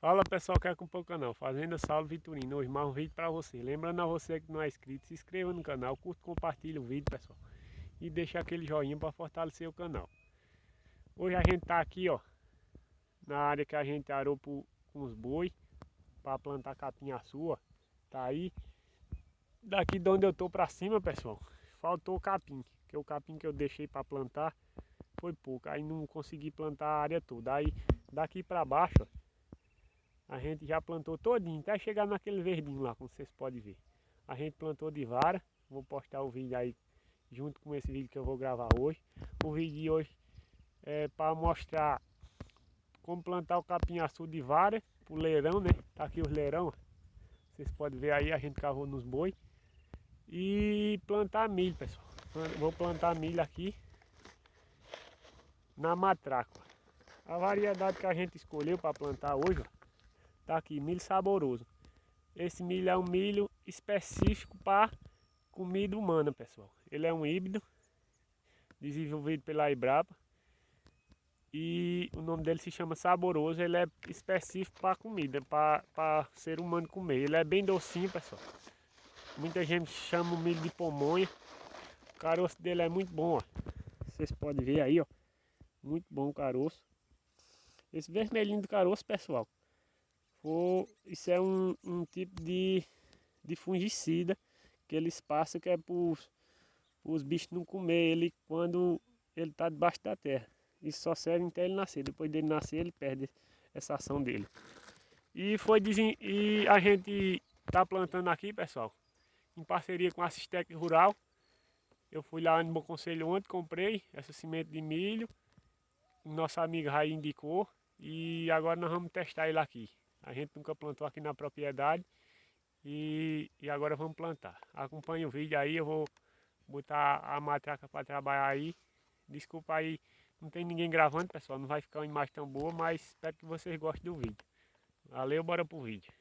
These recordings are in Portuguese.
Fala pessoal que acompanha o canal Fazenda Saulo Vitorino, hoje mais um vídeo para você. Lembrando a você que não é inscrito, se inscreva no canal, curta, compartilha o vídeo pessoal. E deixa aquele joinha para fortalecer o canal. Hoje a gente tá aqui ó, na área que a gente arou com os boi para plantar capim-açu, ó. Tá aí, daqui de onde eu tô para cima pessoal, faltou o capim. Que o capim que eu deixei para plantar foi pouco, aí não consegui plantar a área toda. Aí daqui para baixo ó, a gente já plantou todinho, até chegar naquele verdinho lá, como vocês podem ver. A gente plantou de vara, vou postar o vídeo aí junto com esse vídeo que eu vou gravar hoje. O vídeo de hoje é para mostrar como plantar o capim-açu de vara, pro leirão, né? Tá aqui os leirão, vocês podem ver aí, a gente cavou nos boi. E plantar milho, pessoal. Vou plantar milho aqui na matraca. A variedade que a gente escolheu para plantar hoje, ó, tá aqui, milho saboroso. Esse milho é um milho específico para comida humana, pessoal. Ele é um híbrido desenvolvido pela Embrapa e o nome dele se chama Saboroso. Ele é específico para comida, para ser humano comer. Ele é bem docinho, pessoal. Muita gente chama o milho de pamonha. O caroço dele é muito bom, ó. Vocês podem ver aí, ó. Muito bom o caroço. Esse vermelhinho do caroço, pessoal, isso é um tipo de fungicida que eles passam, que é para os bichos não comer ele quando ele está debaixo da terra. Isso só serve até ele nascer. Depois dele nascer, ele perde essa ação dele. E a gente está plantando aqui, pessoal, em parceria com a Assistec Rural. Eu fui lá no Bom Conselho ontem, comprei essa semente de milho. Nossa amiga Raí indicou. E agora nós vamos testar ele aqui. A gente nunca plantou aqui na propriedade. E agora vamos plantar. Acompanhe o vídeo aí, eu vou botar a matraca para trabalhar aí. Desculpa aí, não tem ninguém gravando, pessoal, não vai ficar uma imagem tão boa, mas espero que vocês gostem do vídeo. Valeu, bora pro vídeo.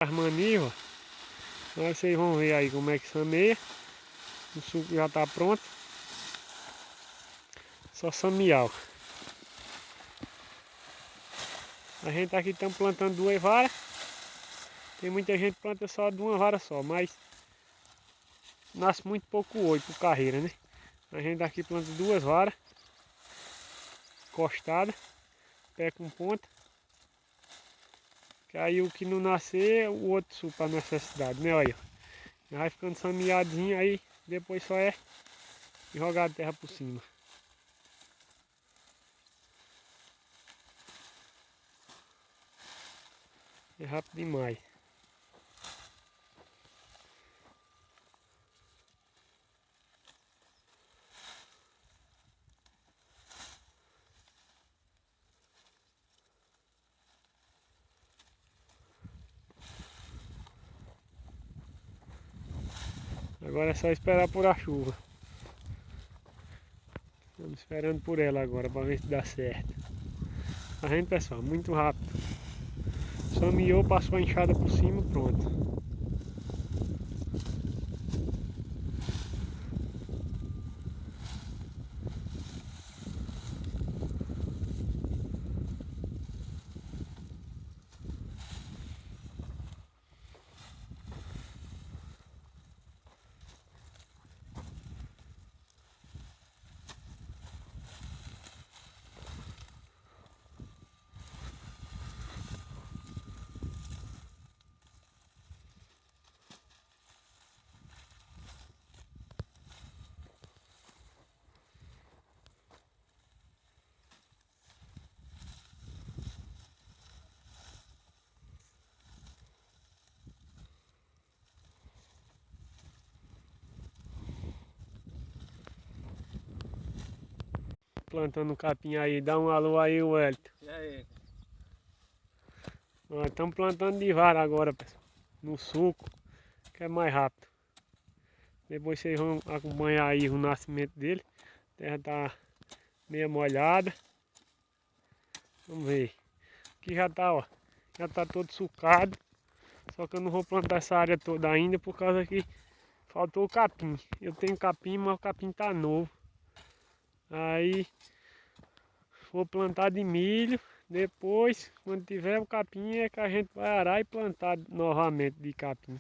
As manivas, agora vocês vão ver aí como é que sameia. O suco já está pronto. Só samear. A gente aqui estamos plantando 2 varas. Tem muita gente que planta só de uma vara só, mas nasce muito pouco olho por carreira, né? A gente aqui planta 2 varas, encostadas, pé com ponta. Que aí o que não nascer, o outro supra a necessidade, né? Olha, vai ficando sameadinho aí, depois só é jogar a terra por cima. É rápido demais. Agora é só esperar por a chuva. Estamos esperando por ela agora para ver se dá certo. Tá vendo, pessoal? Muito rápido. Sameou, passou a enxada por cima, pronto. Plantando capim aí, dá um alô aí, Wellington. E aí? Nós estamos plantando de vara agora, pessoal. No suco, que é mais rápido. Depois vocês vão acompanhar aí o nascimento dele. A terra tá meio molhada. Vamos ver. Aqui já tá, ó. Já tá todo sucado. Só que eu não vou plantar essa área toda ainda por causa que faltou o capim. Eu tenho capim, mas o capim tá novo. Aí vou plantar de milho. Depois, quando tiver o capim, é que a gente vai arar e plantar novamente de capim.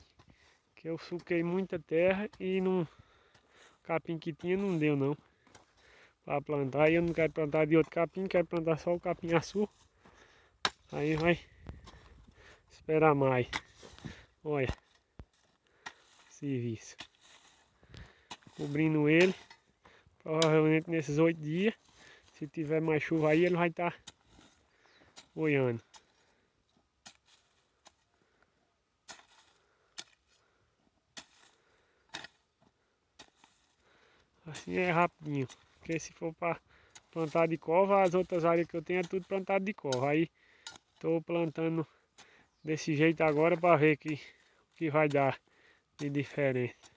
Que eu suquei muita terra e não, o capim que tinha não deu não. Para plantar, e eu não quero plantar de outro capim, quero plantar só o capim-açu. Aí vai esperar mais. Olha, serviço. Cobrindo ele, provavelmente nesses 8 dias. Se tiver mais chuva aí, ele vai estar boiando. Assim é rapidinho. Porque se for para plantar de cova, as outras áreas que eu tenho é tudo plantado de cova. Aí estou plantando desse jeito agora para ver o que vai dar de diferença.